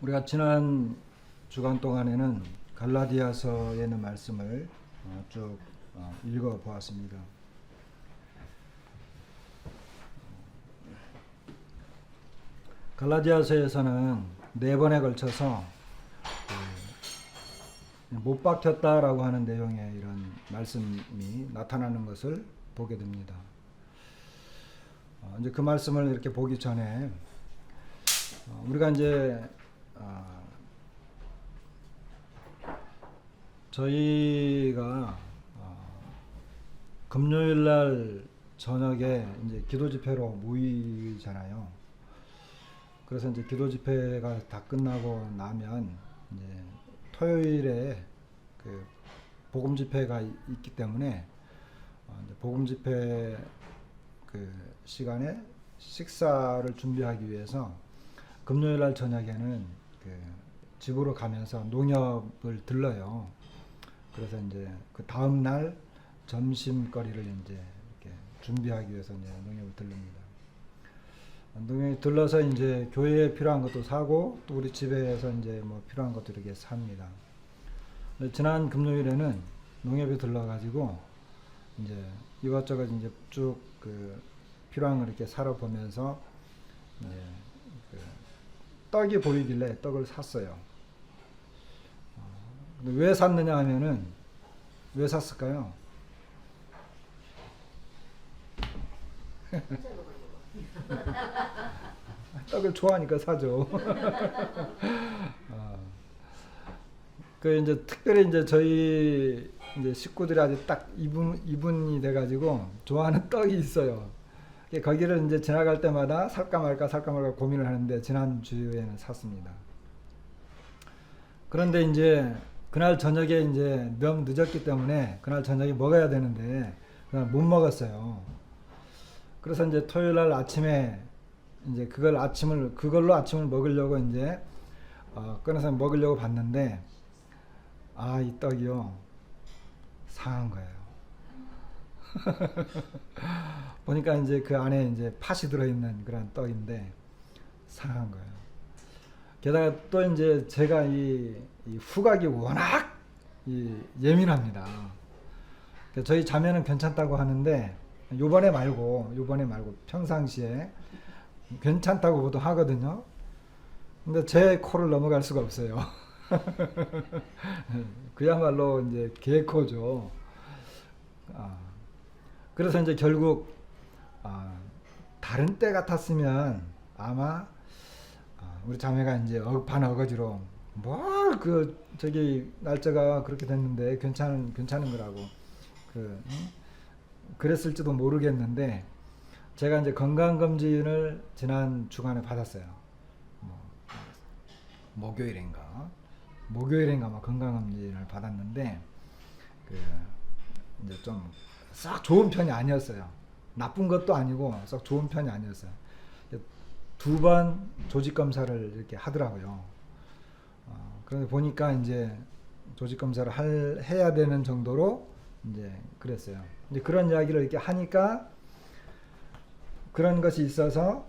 우리가 지난 주간 동안에는 갈라디아서에 있는 말씀을 쭉 읽어 보았습니다. 갈라디아서에서는 4번에 걸쳐서 못 박혔다라고 하는 내용의 이런 말씀이 나타나는 것을 보게 됩니다. 이제 그 말씀을 이렇게 보기 전에 우리가 이제 저희가 금요일 날 저녁에 이제 기도 집회로 모이잖아요. 그래서 이제 기도 집회가 다 끝나고 나면 이제 토요일에 그 복음 집회가 있기 때문에 이제 복음 집회 그 시간에 식사를 준비하기 위해서 금요일 날 저녁에는 그 집으로 가면서 농협을 들러요. 그래서 이제 그 다음 날 점심거리를 이제 이렇게 준비하기 위해서 이제 농협을 들릅니다. 농협에 들러서 이제 교회에 필요한 것도 사고 또 우리 집에서 이제 뭐 필요한 것도 이렇게 삽니다. 지난 금요일에는 농협에 들러가지고 이제 이것저것 이제 쭉 그 필요한 걸 이렇게 사러 보면서 이제 그 떡이 보이길래 떡을 샀어요. 근데 왜 샀느냐 하면은 왜 샀을까요? 떡을 좋아하니까 사죠. 그 이제 특별히 이제 저희 이제 식구들이 아주 딱 이분이 돼가지고 좋아하는 떡이 있어요. 거기를 이제 지나갈 때마다 살까 말까 고민을 하는데 지난 주에는 샀습니다. 그런데 이제 그날 저녁에 이제 너무 늦었기 때문에 그날 저녁에 먹어야 되는데 그날 못 먹었어요. 그래서 이제 토요일 날 아침에 이제 그걸로 아침을 먹으려고 이제 꺼내서 먹으려고 봤는데 이 떡이요 상한 거예요. 보니까 이제 그 안에 이제 팥이 들어있는 그런 떡인데 상한 거예요. 게다가 또 이제 제가 이 후각이 워낙 예민합니다. 저희 자매는 괜찮다고 하는데 요번에 말고 평상시에 괜찮다고 보통 하거든요. 근데 제 코를 넘어갈 수가 없어요. 그야말로 이제 개코죠. 그래서 이제 결국 다른 때 같았으면 아마 우리 자매가 이제 반 어거지로 저기 날짜가 그렇게 됐는데 괜찮은 거라고 그랬을지도 모르겠는데 제가 이제 건강검진을 지난 주간에 받았어요. 목요일인가 막 건강검진을 받았는데 이제 좀 싹 좋은 편이 아니었어요. 나쁜 것도 아니고 싹 좋은 편이 아니었어요. 2번 조직 검사를 이렇게 하더라고요. 그런데 보니까 이제 조직 검사를 해야 되는 정도로 이제 그랬어요. 이제 그런 이야기를 이렇게 하니까 그런 것이 있어서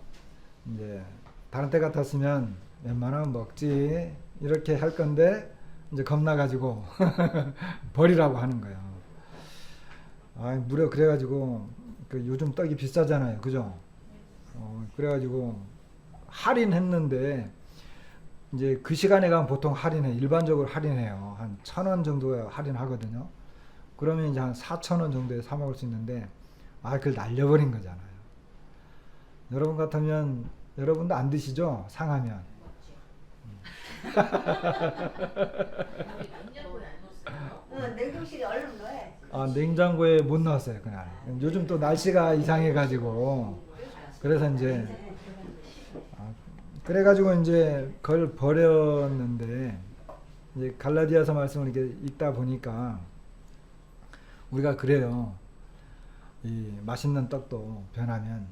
이제 다른 때 같았으면 웬만하면 먹지 이렇게 할 건데 이제 겁나가지고 버리라고 하는 거예요. 무려 그래가지고 요즘 떡이 비싸잖아요, 그죠? 그래가지고 할인했는데 이제 그 시간에 가면 보통 일반적으로 할인해요. 한 1,000원 정도 할인하거든요. 그러면 이제 한 4,000원 정도에 사 먹을 수 있는데 그걸 날려버린 거잖아요. 여러분 같으면 여러분도 안 드시죠? 상하면. 냉동실에 얼른 넣어야지. 냉장고에 못 넣었어요, 그날. 요즘 또 날씨가 이상해가지고. 그래서 이제, 그래가지고 이제 그걸 버렸는데, 이제 갈라디아서 말씀을 이렇게 읽다 보니까, 우리가 그래요. 이 맛있는 떡도 변하면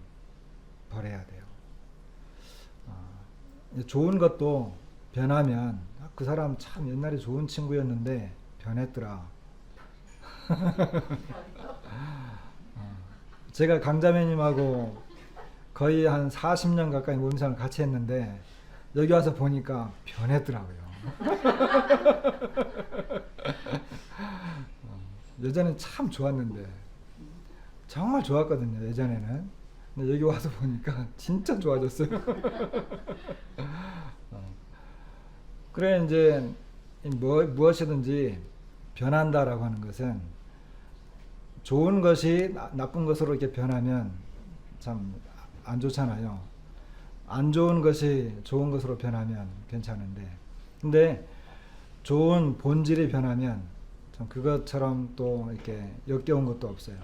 버려야 돼요. 좋은 것도 변하면, 그 사람 참 옛날에 좋은 친구였는데, 변했더라. 제가 강자매님하고 거의 한 40년 가까이 모임상을 같이 했는데 여기 와서 보니까 변했더라고요. 예전엔 참 좋았는데 정말 좋았거든요. 예전에는. 근데 여기 와서 보니까 진짜 좋아졌어요. 그래 이제 무엇이든지 변한다라고 하는 것은 좋은 것이 나쁜 것으로 이렇게 변하면 참 안 좋잖아요. 안 좋은 것이 좋은 것으로 변하면 괜찮은데, 근데 좋은 본질이 변하면 참 그것처럼 또 이렇게 역겨운 것도 없어요.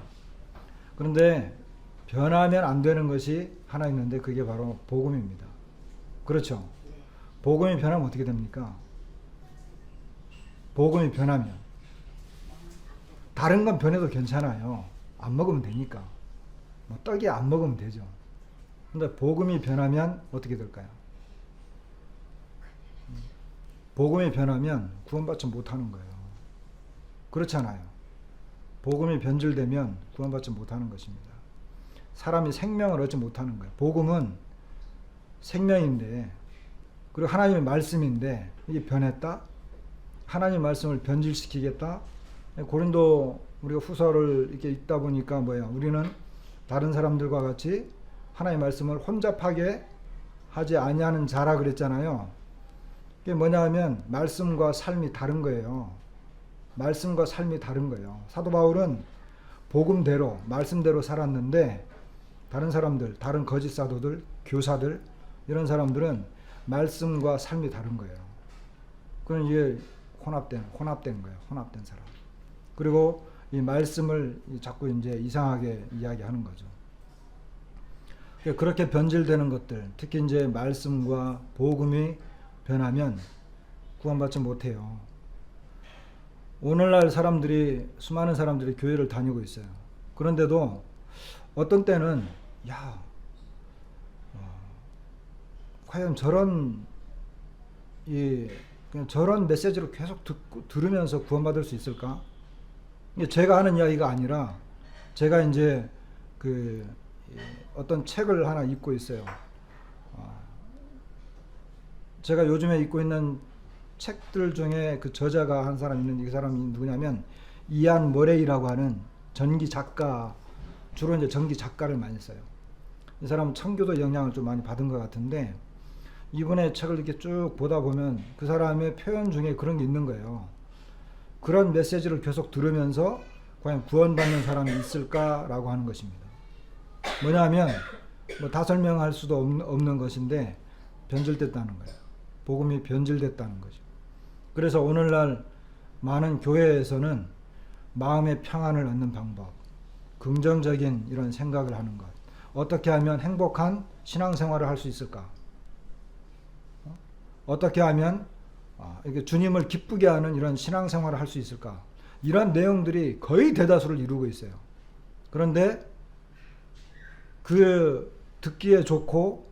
그런데 변하면 안 되는 것이 하나 있는데 그게 바로 복음입니다. 그렇죠? 복음이 변하면 어떻게 됩니까? 복음이 변하면 다른 건 변해도 괜찮아요. 안 먹으면 되니까. 뭐 떡이 안 먹으면 되죠. 근데 복음이 변하면 어떻게 될까요? 복음이 변하면 구원받지 못하는 거예요. 그렇잖아요. 복음이 변질되면 구원받지 못하는 것입니다. 사람이 생명을 얻지 못하는 거예요. 복음은 생명인데, 그리고 하나님의 말씀인데 이게 변했다? 하나님의 말씀을 변질시키겠다? 고린도 우리가 후서를 이렇게 읽다 보니까 뭐예요? 우리는 다른 사람들과 같이 하나님의 말씀을 혼잡하게 하지 아니하는 자라 그랬잖아요. 그게 뭐냐 하면 말씀과 삶이 다른 거예요. 말씀과 삶이 다른 거예요. 사도 바울은 복음대로 말씀대로 살았는데 다른 사람들, 다른 거짓 사도들, 교사들 이런 사람들은 말씀과 삶이 다른 거예요. 그건 이게 혼합된 거예요. 혼합된 사람. 그리고 이 말씀을 자꾸 이제 이상하게 이야기하는 거죠. 그렇게 변질되는 것들, 특히 이제 말씀과 복음이 변하면 구원받지 못해요. 오늘날 수많은 사람들이 교회를 다니고 있어요. 그런데도 어떤 때는 과연 저런 메시지를 계속 들으면서 구원받을 수 있을까? 이게 제가 하는 이야기가 아니라 제가 이제 어떤 책을 하나 읽고 있어요. 제가 요즘에 읽고 있는 책들 중에 그 저자가 한 사람 있는데 이 사람이 누구냐면 이안 머레이라고 하는 전기 작가, 주로 이제 전기 작가를 많이 써요. 이 사람은 청교도 영향을 좀 많이 받은 것 같은데 이분의 책을 이렇게 쭉 보다 보면 그 사람의 표현 중에 그런 게 있는 거예요. 그런 메시지를 계속 들으면서 과연 구원받는 사람이 있을까라고 하는 것입니다. 뭐냐면 다 설명할 수도 없는 것인데 변질됐다는 거예요. 복음이 변질됐다는 거죠. 그래서 오늘날 많은 교회에서는 마음의 평안을 얻는 방법, 긍정적인 이런 생각을 하는 것, 어떻게 하면 행복한 신앙생활을 할 수 있을까? 어떻게 하면 이렇게 주님을 기쁘게 하는 이런 신앙생활을 할 수 있을까? 이런 내용들이 거의 대다수를 이루고 있어요. 그런데 듣기에 좋고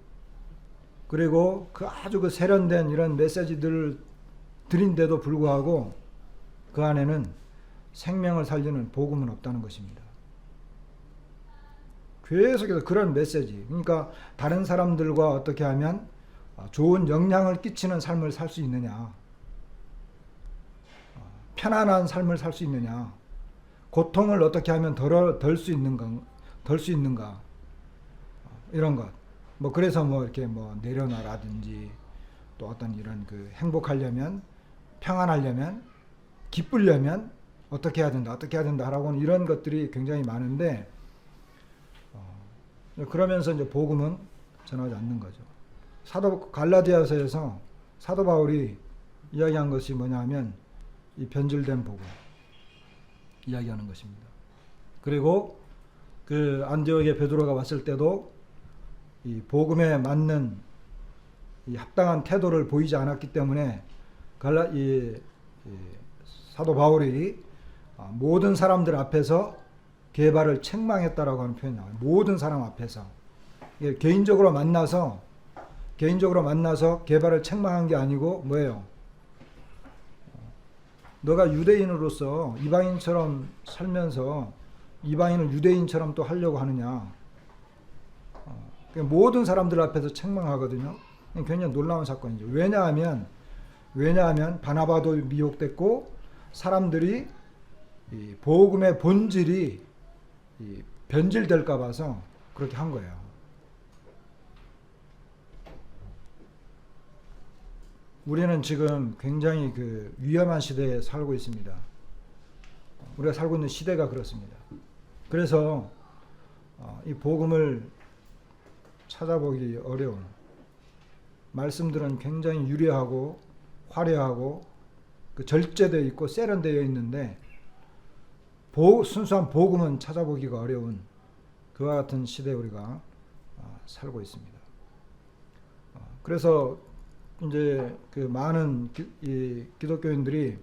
그리고 아주 세련된 이런 메시지들을 드린데도 불구하고 그 안에는 생명을 살리는 복음은 없다는 것입니다. 계속해서 그런 메시지, 그러니까 다른 사람들과 어떻게 하면 좋은 영향을 끼치는 삶을 살 수 있느냐, 편안한 삶을 살 수 있느냐, 고통을 어떻게 하면 덜 수 있는가, 이런 것. 그래서 이렇게 내려놔라든지 또 어떤 이런 행복하려면, 평안하려면, 기쁘려면 어떻게 해야 된다 하라고는 이런 것들이 굉장히 많은데 그러면서 이제 복음은 전하지 않는 거죠. 갈라디아서에서 사도 바울이 이야기한 것이 뭐냐면 이 변질된 복음 이야기하는 것입니다. 그리고 안디옥에 베드로가 왔을 때도 이 복음에 맞는 이 합당한 태도를 보이지 않았기 때문에 사도 바울이 모든 사람들 앞에서 게바를 책망했다라고 하는 표현이 나와요. 모든 사람 앞에서. 개인적으로 만나서 게바를 책망한 게 아니고 뭐예요? 너가 유대인으로서 이방인처럼 살면서 이방인을 유대인처럼 또 하려고 하느냐. 모든 사람들 앞에서 책망하거든요. 굉장히 놀라운 사건이죠. 왜냐하면 바나바도 미혹됐고 사람들이 이 복음의 본질이 이 변질될까 봐서 그렇게 한 거예요. 우리는 지금 굉장히 그 위험한 시대에 살고 있습니다. 우리가 살고 있는 시대가 그렇습니다. 그래서 이 복음을 찾아보기 어려운, 말씀들은 굉장히 유려하고 화려하고 그 절제되어 있고 세련되어 있는데 순수한 복음은 찾아보기가 어려운 그와 같은 시대에 우리가 살고 있습니다. 그래서 이제 그 많은 이 기독교인들이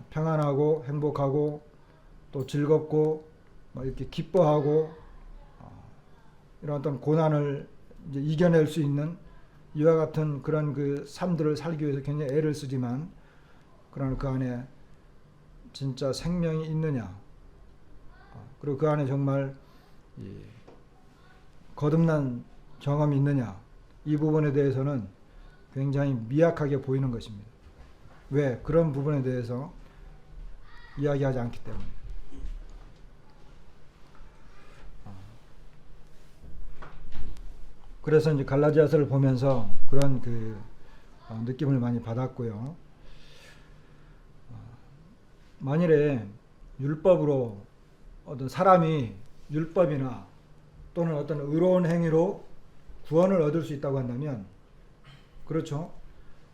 평안하고 행복하고 또 즐겁고 이렇게 기뻐하고 이런 어떤 고난을 이제 이겨낼 수 있는 이와 같은 그런 그 삶들을 살기 위해서 굉장히 애를 쓰지만 그러나 그 안에 진짜 생명이 있느냐, 그리고 그 안에 정말 거듭난 경험이 있느냐, 이 부분에 대해서는 굉장히 미약하게 보이는 것입니다. 왜? 그런 부분에 대해서 이야기하지 않기 때문에. 그래서 이제 갈라디아서를 보면서 그런 그 느낌을 많이 받았고요. 만일에 율법으로 어떤 사람이 율법이나 또는 어떤 의로운 행위로 구원을 얻을 수 있다고 한다면, 그렇죠?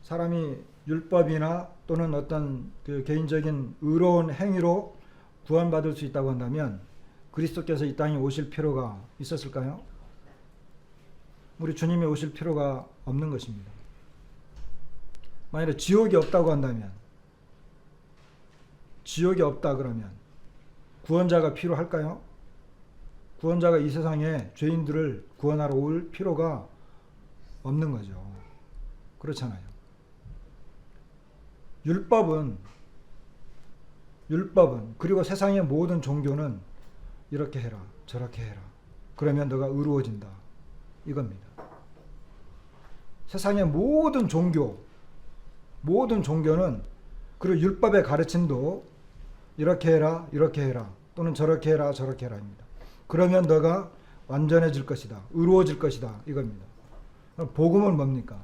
사람이 율법이나 또는 어떤 그 개인적인 의로운 행위로 구원받을 수 있다고 한다면 그리스도께서 이 땅에 오실 필요가 있었을까요? 우리 주님이 오실 필요가 없는 것입니다. 만약에 지옥이 없다고 한다면, 지옥이 없다 그러면 구원자가 필요할까요? 구원자가 이 세상에 죄인들을 구원하러 올 필요가 없는 거죠. 그렇잖아요. 율법은 그리고 세상의 모든 종교는 이렇게 해라 저렇게 해라 그러면 너가 의로워진다 이겁니다. 세상의 모든 종교는 그리고 율법의 가르침도 이렇게 해라 또는 저렇게 해라 저렇게 해라입니다. 그러면 너가 완전해질 것이다, 의로워질 것이다 이겁니다. 복음은 뭡니까?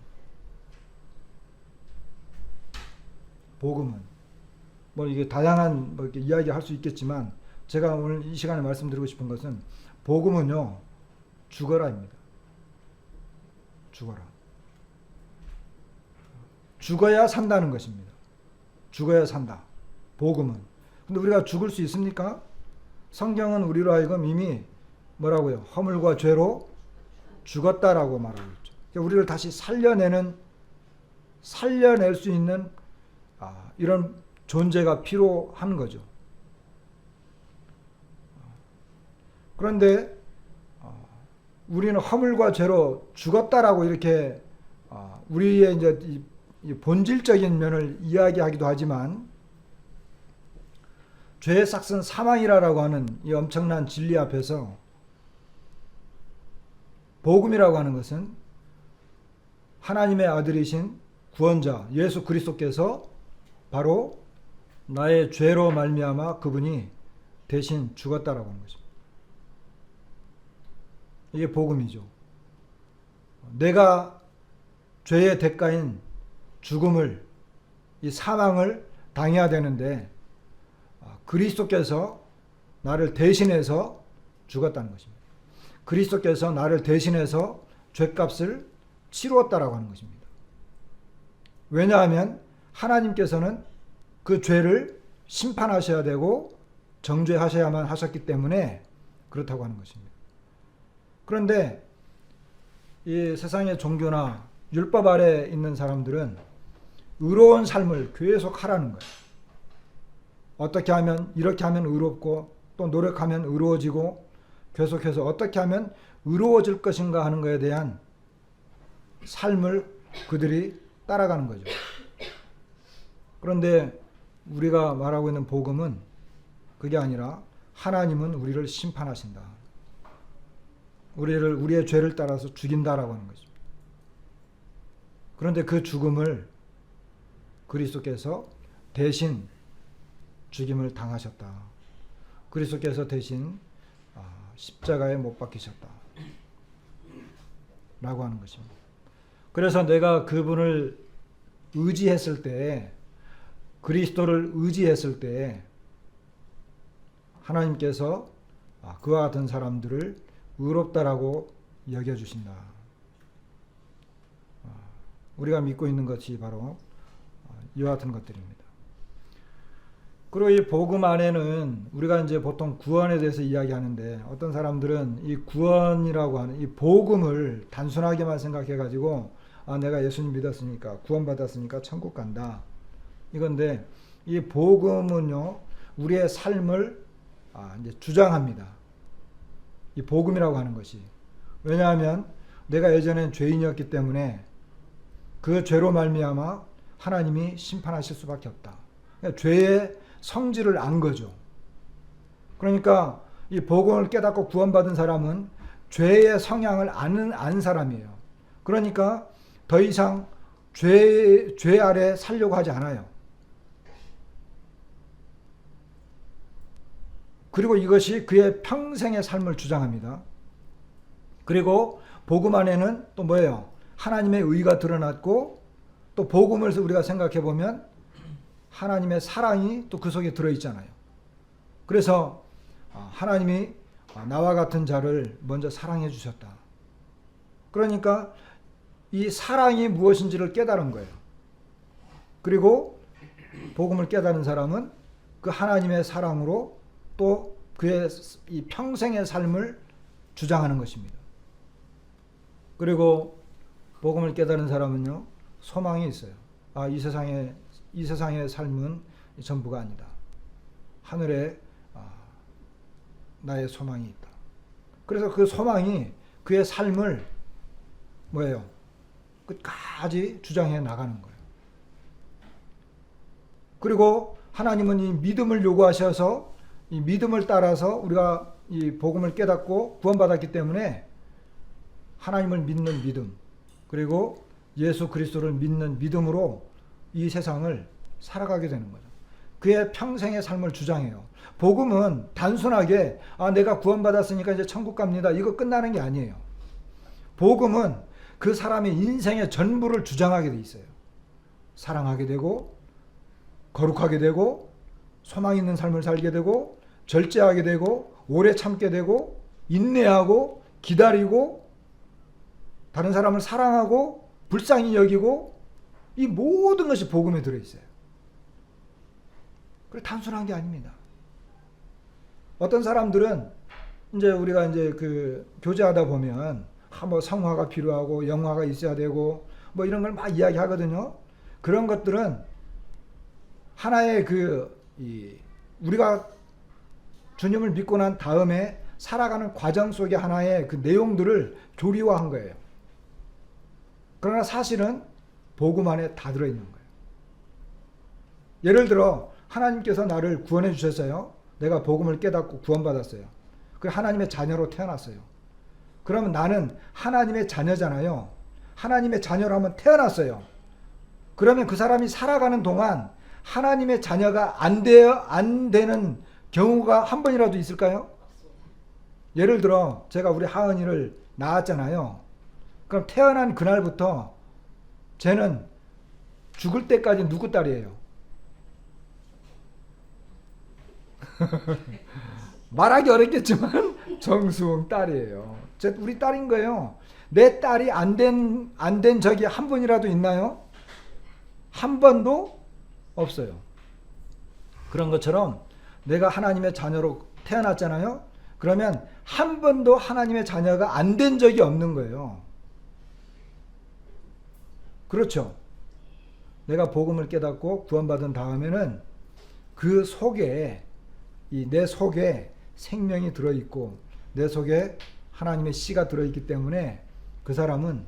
복음은 뭐 이게 다양한 뭐 이렇게 이야기할 수 있겠지만 제가 오늘 이 시간에 말씀드리고 싶은 것은 복음은요, 죽어라입니다. 죽어야 산다는 것입니다. 죽어야 산다. 복음은. 근데 우리가 죽을 수 있습니까? 성경은 우리로 하여금 이미 뭐라고요? 허물과 죄로 죽었다라고 말하고 있죠. 그러니까 우리를 다시 살려낼 수 있는 이런 존재가 필요한 거죠. 그런데 우리는 허물과 죄로 죽었다라고 이렇게 우리의 이제 이 본질적인 면을 이야기하기도 하지만 죄의 삭은 사망이라고 하는 이 엄청난 진리 앞에서 복음이라고 하는 것은 하나님의 아들이신 구원자 예수 그리스도께서 바로 나의 죄로 말미암아 그분이 대신 죽었다라고 하는 것입니다. 이게 복음이죠. 내가 죄의 대가인 죽음을, 이 사망을 당해야 되는데 그리스도께서 나를 대신해서 죽었다는 것입니다. 그리스도께서 나를 대신해서 죄값을 치루었다라고 하는 것입니다. 왜냐하면 하나님께서는 그 죄를 심판하셔야 되고 정죄하셔야만 하셨기 때문에 그렇다고 하는 것입니다. 그런데 이 세상의 종교나 율법 아래 있는 사람들은 의로운 삶을 계속 하라는 거예요. 어떻게 하면, 이렇게 하면 의롭고 또 노력하면 의로워지고 계속해서 어떻게 하면 의로워질 것인가 하는 것에 대한 삶을 그들이 따라가는 거죠. 그런데 우리가 말하고 있는 복음은 그게 아니라 하나님은 우리를 심판하신다. 우리의 죄를 따라서 죽인다라고 하는 것입니다. 그런데 그 죽음을 그리스도께서 대신 죽임을 당하셨다. 그리스도께서 대신 십자가에 못 박히셨다. 라고 하는 것입니다. 그래서 내가 그분을 의지했을 때, 그리스도를 의지했을 때 하나님께서 그와 같은 사람들을 의롭다라고 여겨주신다. 우리가 믿고 있는 것이 바로 이와 같은 것들입니다. 그리고 이 복음 안에는 우리가 이제 보통 구원에 대해서 이야기하는데 어떤 사람들은 이 구원이라고 하는 이 복음을 단순하게만 생각해가지고 내가 예수님 믿었으니까 구원받았으니까 천국 간다. 이건데 이 복음은요 우리의 삶을 이제 주장합니다. 이 복음이라고 하는 것이. 왜냐하면 내가 예전엔 죄인이었기 때문에 그 죄로 말미암아 하나님이 심판하실 수밖에 없다. 그러니까 죄의 성질을 안 거죠. 그러니까 이 복음을 깨닫고 구원받은 사람은 죄의 성향을 안 사람이에요. 그러니까 더 이상 죄 아래 살려고 하지 않아요. 그리고 이것이 그의 평생의 삶을 주장합니다. 그리고 복음 안에는 또 뭐예요? 하나님의 의가 드러났고 또 복음을 우리가 생각해 보면 하나님의 사랑이 또 그 속에 들어있잖아요. 그래서 하나님이 나와 같은 자를 먼저 사랑해 주셨다. 그러니까 이 사랑이 무엇인지를 깨달은 거예요. 그리고 복음을 깨달은 사람은 그 하나님의 사랑으로 또 그의 이 평생의 삶을 주장하는 것입니다. 그리고 복음을 깨달은 사람은요 소망이 있어요. 이 세상의 삶은 전부가 아니다. 하늘에 나의 소망이 있다. 그래서 그 소망이 그의 삶을 뭐예요? 끝까지 주장해 나가는 거예요. 그리고 하나님은 이 믿음을 요구하셔서 이 믿음을 따라서 우리가 이 복음을 깨닫고 구원받았기 때문에 하나님을 믿는 믿음 그리고 예수 그리스도를 믿는 믿음으로 이 세상을 살아가게 되는 거죠. 그의 평생의 삶을 주장해요. 복음은 단순하게 내가 구원받았으니까 이제 천국 갑니다. 이거 끝나는 게 아니에요. 복음은 그 사람의 인생의 전부를 주장하게 돼 있어요. 사랑하게 되고 거룩하게 되고 소망 있는 삶을 살게 되고 절제하게 되고 오래 참게 되고 인내하고 기다리고 다른 사람을 사랑하고 불쌍히 여기고 이 모든 것이 복음에 들어있어요. 그래 단순한 게 아닙니다. 어떤 사람들은 이제 우리가 이제 그 교제하다 보면 뭐 성화가 필요하고 영화가 있어야 되고 뭐 이런 걸 막 이야기하거든요. 그런 것들은 하나의 우리가 주님을 믿고 난 다음에 살아가는 과정 속에 하나의 그 내용들을 교리화한 거예요. 그러나 사실은 복음 안에 다 들어있는 거예요. 예를 들어 하나님께서 나를 구원해 주셨어요. 내가 복음을 깨닫고 구원받았어요. 그 하나님의 자녀로 태어났어요. 그러면 나는 하나님의 자녀잖아요. 하나님의 자녀라면 태어났어요. 그러면 그 사람이 살아가는 동안 하나님의 자녀가 안 되는 경우가 한 번이라도 있을까요? 예를 들어 제가 우리 하은이를 낳았잖아요. 그럼 태어난 그날부터 쟤는 죽을 때까지 누구 딸이에요? 말하기 어렵겠지만 정수웅 딸이에요. 우리 딸인 거예요. 내 딸이 안 된 적이 한 번이라도 있나요? 한 번도 없어요. 그런 것처럼 내가 하나님의 자녀로 태어났잖아요. 그러면 한 번도 하나님의 자녀가 안 된 적이 없는 거예요. 그렇죠. 내가 복음을 깨닫고 구원받은 다음에는 그 속에 내 속에 생명이 들어있고 내 속에 하나님의 씨가 들어있기 때문에 그 사람은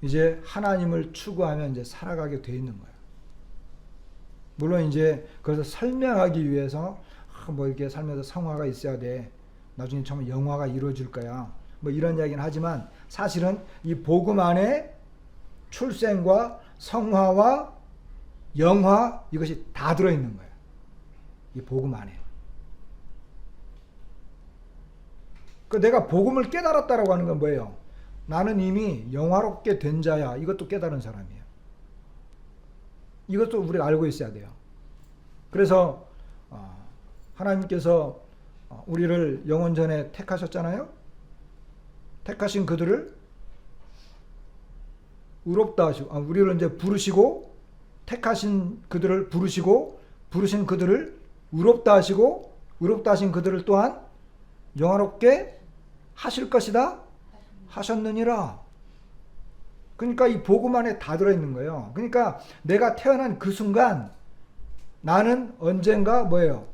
이제 하나님을 추구하며 이제 살아가게 돼 있는 거예요. 물론 이제 그래서 설명하기 위해서 뭐 이렇게 살면서 성화가 있어야 돼. 나중에 정말 영화가 이루어질 거야. 뭐 이런 이야기는 하지만 사실은 이 복음 안에 출생과 성화와 영화 이것이 다 들어있는 거예요. 이 복음 안에. 그 내가 복음을 깨달았다라고 하는 건 뭐예요? 나는 이미 영화롭게 된 자야. 이것도 깨달은 사람이에요. 이것도 우리가 알고 있어야 돼요. 그래서 하나님께서 우리를 영원 전에 택하셨잖아요. 택하신 그들을 의롭다 하시고 우리를 이제 부르시고 택하신 그들을 부르시고 부르신 그들을 의롭다 하시고 의롭다 하신 그들을 또한 영화롭게 하실 것이다 하셨느니라. 그러니까 이 복음 안에 다 들어있는 거예요. 그러니까 내가 태어난 그 순간 나는 언젠가 뭐예요?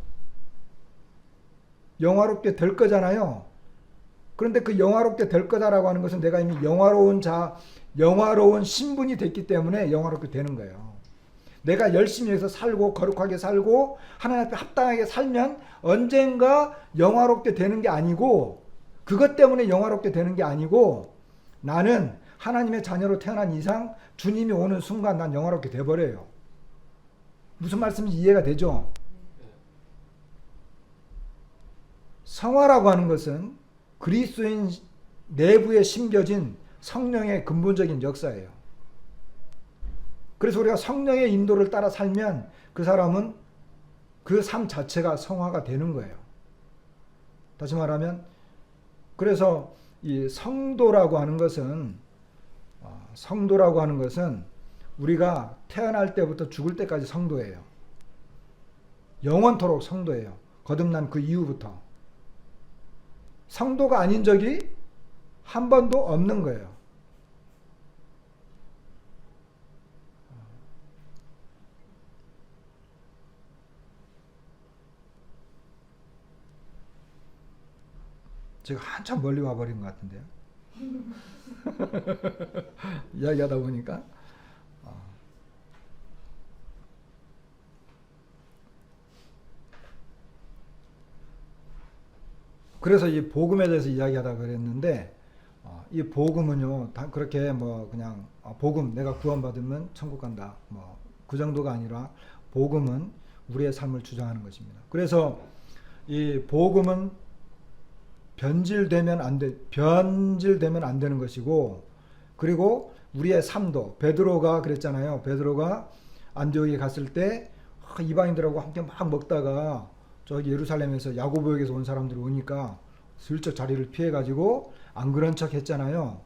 영화롭게 될 거잖아요. 그런데 그 영화롭게 될 거다라고 하는 것은 내가 이미 영화로운 신분이 됐기 때문에 영화롭게 되는 거예요. 내가 열심히 해서 살고 거룩하게 살고 하나님 앞에 합당하게 살면 언젠가 영화롭게 되는 게 아니고 그것 때문에 영화롭게 되는 게 아니고 나는 하나님의 자녀로 태어난 이상 주님이 오는 순간 난 영화롭게 돼버려요. 무슨 말씀인지 이해가 되죠? 성화라고 하는 것은 그리스도인 내부에 심겨진 성령의 근본적인 역사예요. 그래서 우리가 성령의 인도를 따라 살면 그 사람은 그 삶 자체가 성화가 되는 거예요. 다시 말하면 그래서 이 성도라고 하는 것은 우리가 태어날 때부터 죽을 때까지 성도예요. 영원토록 성도예요. 거듭난 그 이후부터. 성도가 아닌 적이 한 번도 없는 거예요. 제가 한참 멀리 와버린 것 같은데요. 이야기하다 보니까 그래서 이 복음에 대해서 이야기하다 그랬는데 이 복음은요 그렇게 뭐 그냥 복음 내가 구원받으면 천국 간다 뭐 그 정도가 아니라 복음은 우리의 삶을 주장하는 것입니다. 그래서 이 복음은 변질되면 안 되는 것이고 그리고 우리의 삶도 베드로가 그랬잖아요. 베드로가 안디옥에 갔을 때 이방인들하고 함께 막 먹다가 저기 예루살렘에서 야고보에게서 온 사람들이 오니까 슬쩍 자리를 피해가지고 안 그런 척 했잖아요.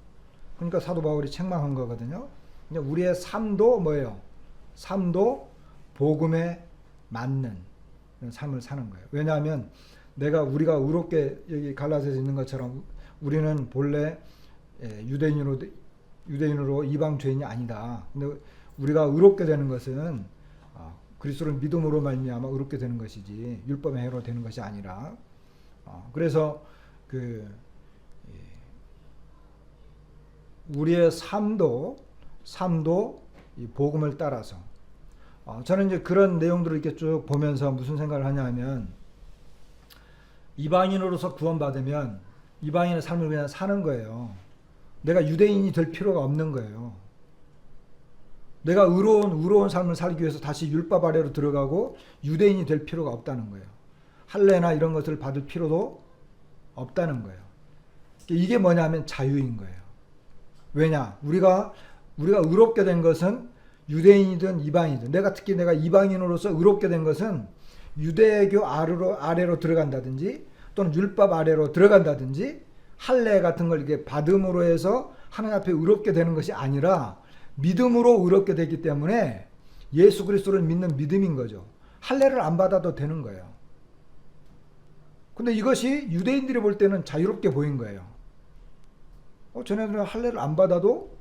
그러니까 사도 바울이 책망한 거거든요. 우리의 삶도 뭐예요? 삶도 복음에 맞는 삶을 사는 거예요. 왜냐하면 우리가 의롭게 여기 갈라디아서에 있는 것처럼 우리는 본래 유대인으로 이방 죄인이 아니다. 근데 우리가 의롭게 되는 것은 그리스도를 믿음으로 말미암아 의롭게 되는 것이지 율법의 행위로 되는 것이 아니라 그래서 우리의 삶도 이 복음을 따라서 저는 이제 그런 내용들을 이렇게 쭉 보면서 무슨 생각을 하냐면 이방인으로서 구원받으면 이방인의 삶을 그냥 사는 거예요. 내가 유대인이 될 필요가 없는 거예요. 내가 의로운 삶을 살기 위해서 다시 율법 아래로 들어가고 유대인이 될 필요가 없다는 거예요. 할례나 이런 것을 받을 필요도 없다는 거예요. 이게 뭐냐면 자유인 거예요. 왜냐? 우리가 의롭게 된 것은 유대인이든 이방인이든 특히 내가 이방인으로서 의롭게 된 것은 유대교 아래로 들어간다든지 또는 율법 아래로 들어간다든지 할례 같은 걸 이렇게 받음으로 해서 하나님 앞에 의롭게 되는 것이 아니라 믿음으로 의롭게 되기 때문에 예수 그리스도를 믿는 믿음인 거죠. 할례를 안 받아도 되는 거예요. 근데 이것이 유대인들이 볼 때는 자유롭게 보인 거예요. 쟤네들은 할례를 안 받아도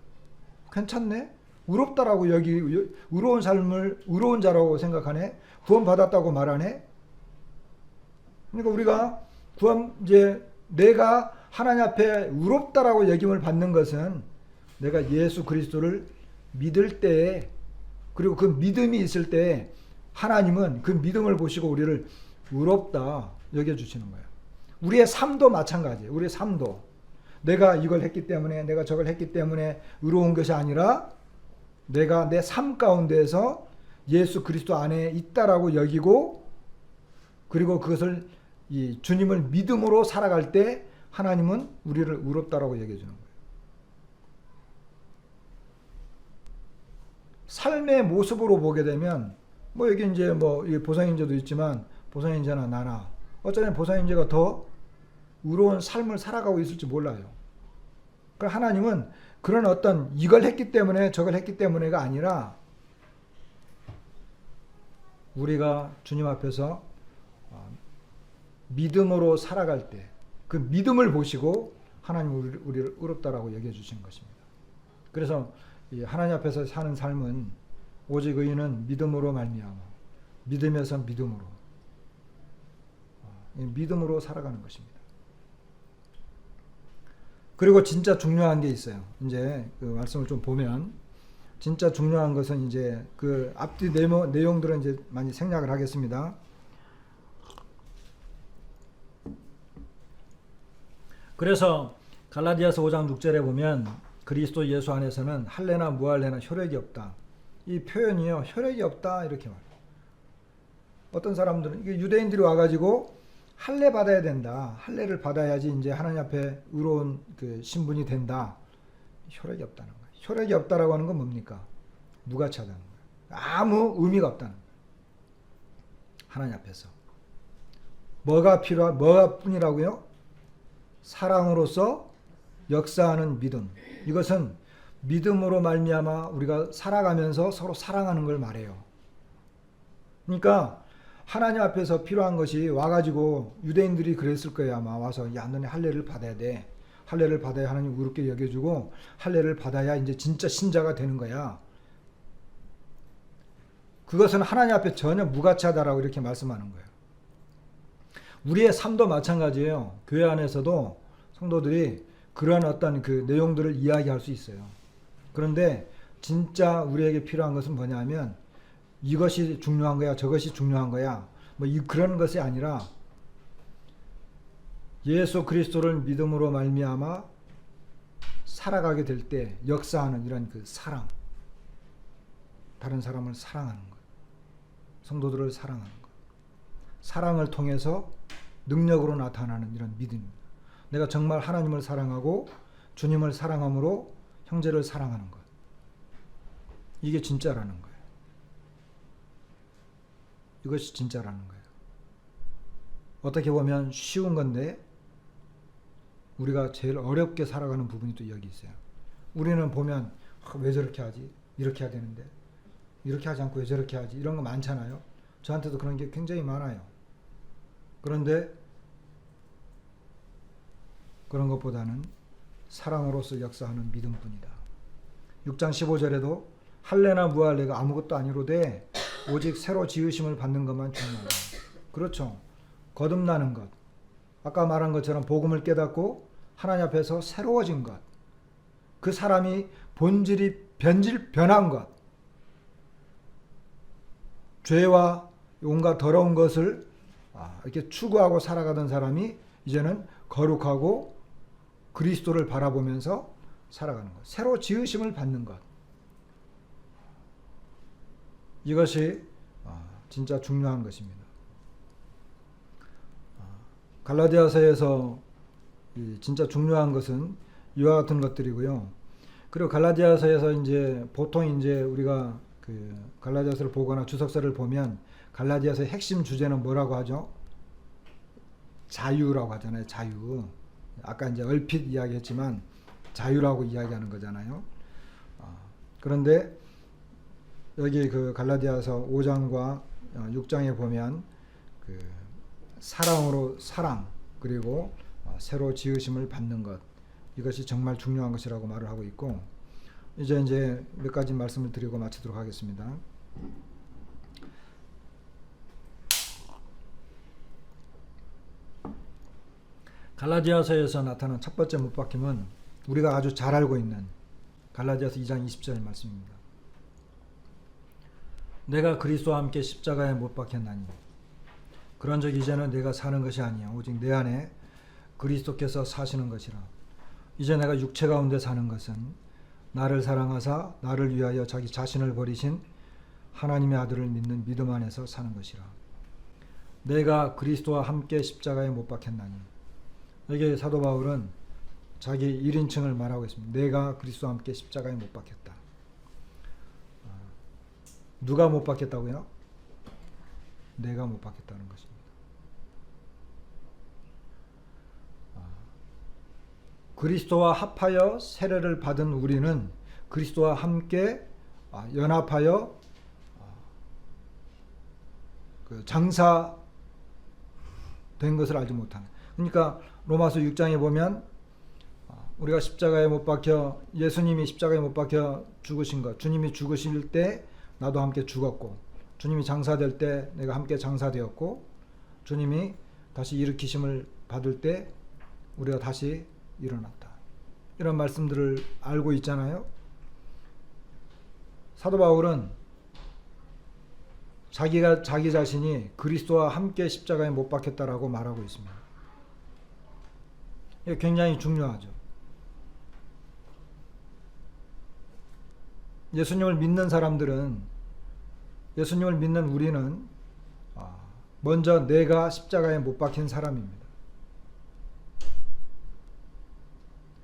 괜찮네? 의롭다라고 의로운 삶을 의로운 자라고 생각하네? 구원받았다고 말하네? 그러니까 우리가 내가 하나님 앞에 의롭다라고 여김을 받는 것은 내가 예수 그리스도를 믿을 때에 그리고 그 믿음이 있을 때 하나님은 그 믿음을 보시고 우리를 의롭다 여겨주시는 거예요. 우리의 삶도 마찬가지예요. 우리의 삶도 내가 이걸 했기 때문에 내가 저걸 했기 때문에 의로운 것이 아니라 내가 내 삶 가운데에서 예수 그리스도 안에 있다라고 여기고, 그리고 그것을 이 주님을 믿음으로 살아갈 때 하나님은 우리를 의롭다라고 얘기해 주는 거예요. 삶의 모습으로 보게 되면 뭐 여기 이제 뭐 보살인자도 있지만 보살인자나 나나 어쩌면 보살인자가 더 의로운 삶을 살아가고 있을지 몰라요. 그러니까 하나님은 그런 어떤 이걸 했기 때문에 저걸 했기 때문에가 아니라 우리가 주님 앞에서 믿음으로 살아갈 때 그 믿음을 보시고 하나님 우리를 의롭다라고 얘기해 주신 것입니다. 그래서 이 하나님 앞에서 사는 삶은 오직 의인은 믿음으로 말미암아, 믿음에서 믿음으로 살아가는 것입니다. 그리고 진짜 중요한 게 있어요. 이제 그 말씀을 좀 보면 진짜 중요한 것은 이제 그 앞뒤 내용들은 이제 많이 생략을 하겠습니다. 그래서 갈라디아서 5장 6절에 보면 그리스도 예수 안에서는 할례나 무할례나 효력이 없다. 이 표현이요, 효력이 없다 이렇게 말해요. 어떤 사람들은 이게 유대인들이 와가지고 할례 받아야 된다. 할례를 받아야지 이제 하나님 앞에 의로운 그 신분이 된다. 효력이 없다는 거예요. 효력이 없다라고 하는 건 뭡니까? 무가치하다는 거예요. 아무 의미가 없다는 거예요. 하나님 앞에서 뭐가 뿐이라고요? 사랑으로서 역사하는 믿음. 이것은 믿음으로 말미암아 우리가 살아가면서 서로 사랑하는 걸 말해요. 그러니까 하나님 앞에서 필요한 것이 와가지고 유대인들이 그랬을 거예요. 아마 와서 야 너네 할례를 받아야 돼. 할례를 받아야 하나님 의롭게 여겨주고 할례를 받아야 이제 진짜 신자가 되는 거야. 그것은 하나님 앞에 전혀 무가치하다라고 이렇게 말씀하는 거예요. 우리의 삶도 마찬가지예요. 교회 안에서도 성도들이 그러한 어떤 그 내용들을 이야기할 수 있어요. 그런데 진짜 우리에게 필요한 것은 뭐냐면 이것이 중요한 거야, 저것이 중요한 거야, 뭐 그런 것이 아니라 예수 그리스도를 믿음으로 말미암아 살아가게 될 때 역사하는 이런 그 사랑, 다른 사람을 사랑하는 것, 성도들을 사랑하는 것, 사랑을 통해서 능력으로 나타나는 이런 믿음입니다. 내가 정말 하나님을 사랑하고 주님을 사랑함으로 형제를 사랑하는 것, 이게 진짜라는 거예요. 이것이 진짜라는 거예요. 어떻게 보면 쉬운 건데 우리가 제일 어렵게 살아가는 부분이 또 여기 있어요. 우리는 보면 왜 저렇게 하지? 이렇게 해야 되는데 이렇게 하지 않고 왜 저렇게 하지? 이런 거 많잖아요. 저한테도 그런 게 굉장히 많아요. 그런데 그런 것보다는 사랑으로서 역사하는 믿음뿐이다. 6장 15절에도 할례나 무할례가 아무것도 아니로되 오직 새로 지으심을 받는 것만 중요하다. 그렇죠. 거듭나는 것. 아까 말한 것처럼 복음을 깨닫고 하나님 앞에서 새로워진 것. 그 사람이 본질이 변한 것. 죄와 온갖 더러운 것을 이렇게 추구하고 살아가던 사람이 이제는 거룩하고 그리스도를 바라보면서 살아가는 것. 새로 지으심을 받는 것. 이것이 진짜 중요한 것입니다. 갈라디아서에서 진짜 중요한 것은 이와 같은 것들이고요. 그리고 갈라디아서에서 이제 보통 이제 우리가 그 갈라디아서를 보거나 주석서를 보면 갈라디아서의 핵심 주제는 뭐라고 하죠? 자유라고 하잖아요. 자유. 아까 이제 얼핏 이야기했지만 자유라고 이야기하는 거잖아요. 그런데 여기 그 갈라디아서 5장과 6장에 보면 그 사랑으로 사랑 그리고 새로 지으심을 받는 것, 이것이 정말 중요한 것이라고 말을 하고 있고, 이제 몇 가지 말씀을 드리고 마치도록 하겠습니다. 갈라디아서에서 나타난 첫 번째 못 박힘은 우리가 아주 잘 알고 있는 갈라디아서 2장 20절 말씀입니다. 내가 그리스도와 함께 십자가에 못 박혔나니 그런즉 이제는 내가 사는 것이 아니야 오직 내 안에 그리스도께서 사시는 것이라. 이제 내가 육체 가운데 사는 것은 나를 사랑하사 나를 위하여 자기 자신을 버리신 하나님의 아들을 믿는 믿음 안에서 사는 것이라. 내가 그리스도와 함께 십자가에 못 박혔나니. 여기 사도 바울은 자기 1인칭을 말하고 있습니다. 내가 그리스도와 함께 십자가에 못 박혔다. 누가 못 박혔다고요? 내가 못 박혔다는 것입니다. 그리스도와 합하여 세례를 받은 우리는 그리스도와 함께 연합하여 장사된 것을 알지 못하는. 그러니까 로마서 6장에 보면 우리가 십자가에 못 박혀, 예수님이 십자가에 못 박혀 죽으신 것, 주님이 죽으실 때 나도 함께 죽었고, 주님이 장사될 때 내가 함께 장사되었고, 주님이 다시 일으키심을 받을 때 우리가 다시 일어났다. 이런 말씀들을 알고 있잖아요. 사도 바울은 자기 자신이 그리스도와 함께 십자가에 못 박혔다라고 말하고 있습니다. 이게 굉장히 중요하죠. 예수님을 믿는 사람들은, 예수님을 믿는 우리는 먼저 내가 십자가에 못 박힌 사람입니다.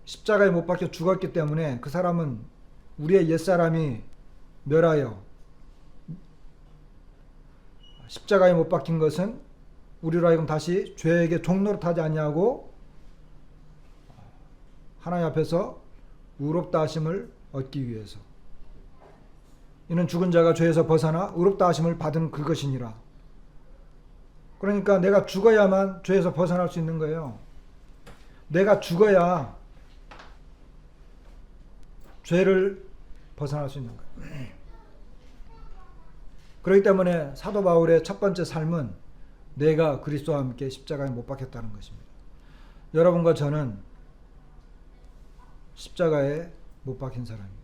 십자가에 못 박혀 죽었기 때문에 그 사람은, 우리의 옛사람이 멸하여 십자가에 못 박힌 것은 우리로 하여금 다시 죄에게 종노릇하지 아니하고 하나님 앞에서 의롭다 하심을 얻기 위해서. 이는 죽은 자가 죄에서 벗어나 의롭다 하심을 받은 그것이니라. 그러니까 내가 죽어야만 죄에서 벗어날 수 있는 거예요. 내가 죽어야 죄를 벗어날 수 있는 거예요. 그렇기 때문에 사도 바울의 첫 번째 삶은 내가 그리스도와 함께 십자가에 못 박혔다는 것입니다. 여러분과 저는 십자가에 못 박힌 사람입니다.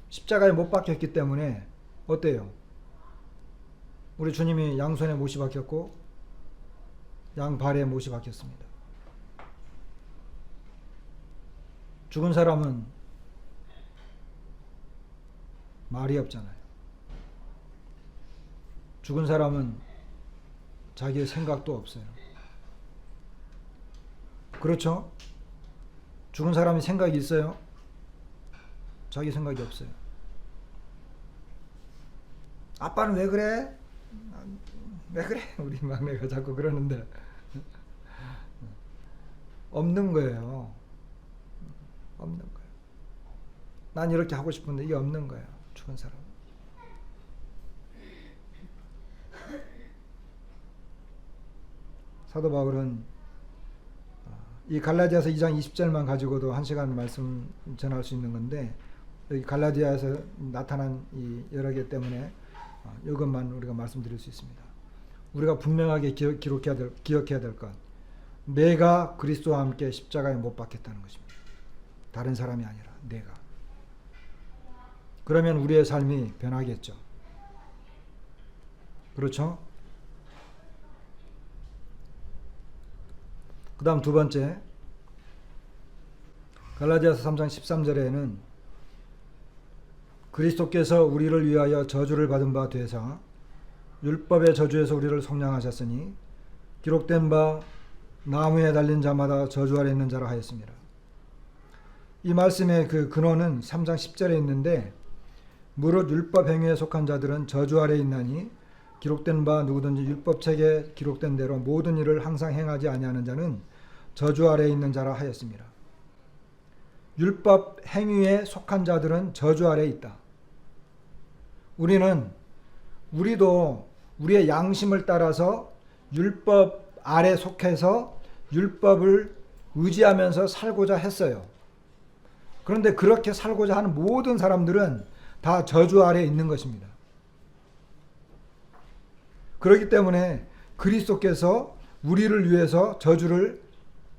십자가에 못 박혔기 때문에 어때요? 우리 주님이 양손에 못이 박혔고 양발에 못이 박혔습니다. 죽은 사람은 말이 없잖아요. 죽은 사람은 자기의 생각도 없어요. 그렇죠? 죽은 사람이 생각이 있어요? 자기 생각이 없어요. 아빠는 왜 그래? 왜 그래? 우리 막내가 자꾸 그러는데 없는 거예요. 없는 거예요. 난 이렇게 하고 싶은데 이게 없는 거예요. 죽은 사람. 사도 바울은 이 갈라디아서 2장 20절만 가지고도 1시간 말씀 전할 수 있는 건데, 여기 갈라디아에서 나타난 이 여러 개 때문에 이것만 우리가 말씀드릴 수 있습니다. 우리가 분명하게 기억해야 될 것, 내가 그리스도와 함께 십자가에 못 박혔다는 것입니다. 다른 사람이 아니라 내가. 그러면 우리의 삶이 변하겠죠. 그렇죠? 그 다음 두 번째, 갈라디아서 3장 13절에는 그리스도께서 우리를 위하여 저주를 받은 바 되사 율법의 저주에서 우리를 속량하셨으니 기록된 바 나무에 달린 자마다 저주 아래 있는 자라 하였습니다. 이 말씀의 그 근원은 3장 10절에 있는데, 무릇 율법 행위에 속한 자들은 저주 아래 있나니 기록된 바 누구든지 율법책에 기록된 대로 모든 일을 항상 행하지 아니하는 자는 저주 아래에 있는 자라 하였습니다. 율법 행위에 속한 자들은 저주 아래에 있다. 우리도 우리의 양심을 따라서 율법 아래 속해서 율법을 의지하면서 살고자 했어요. 그런데 그렇게 살고자 하는 모든 사람들은 다 저주 아래에 있는 것입니다. 그렇기 때문에 그리스도께서 우리를 위해서 저주를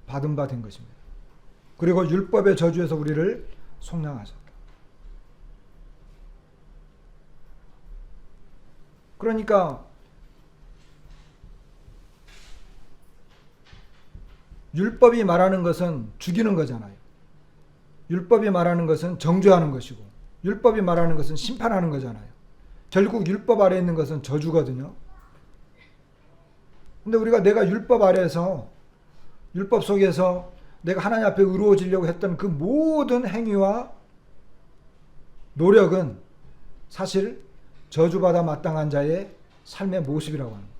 받은 바 된 것입니다. 그리고 율법의 저주에서 우리를 속량하셨다. 그러니까 율법이 말하는 것은 죽이는 거잖아요. 율법이 말하는 것은 정죄하는 것이고 율법이 말하는 것은 심판하는 거잖아요. 결국 율법 아래에 있는 것은 저주거든요. 근데 우리가 내가 율법 아래에서 율법 속에서 내가 하나님 앞에 의로워지려고 했던 그 모든 행위와 노력은 사실 저주받아 마땅한 자의 삶의 모습이라고 합니다.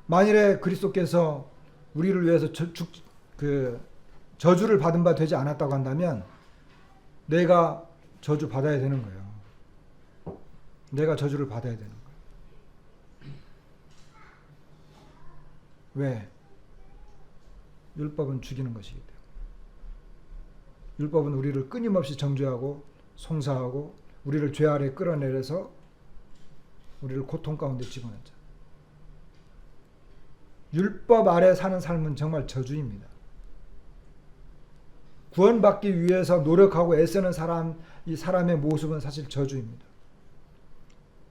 만일에 그리스도께서 우리를 위해서 저주를 받은 바 되지 않았다고 한다면 내가 저주 받아야 되는 거예요. 내가 저주를 받아야 되는 거예요. 왜? 율법은 죽이는 것이기 때문에. 율법은 우리를 끊임없이 정죄하고 송사하고 우리를 죄 아래 끌어내려서 우리를 고통 가운데 집어넣자. 율법 아래 사는 삶은 정말 저주입니다. 구원받기 위해서 노력하고 애쓰는 이 사람의 모습은 사실 저주입니다.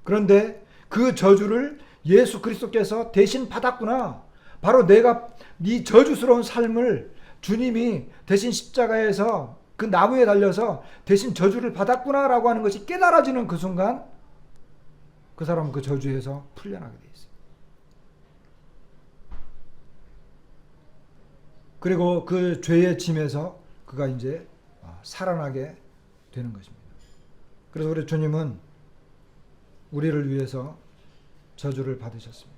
그런데 그 저주를 예수 그리스도께서 대신 받았구나. 바로 내가 네 저주스러운 삶을 주님이 대신 십자가에서 그 나무에 달려서 대신 저주를 받았구나라고 하는 것이 깨달아지는 그 순간 그 사람은 그 저주에서 풀려나게 돼 있어요. 그리고 그 죄의 짐에서 그가 이제 살아나게 되는 것입니다. 그래서 우리 주님은 우리를 위해서 저주를 받으셨습니다.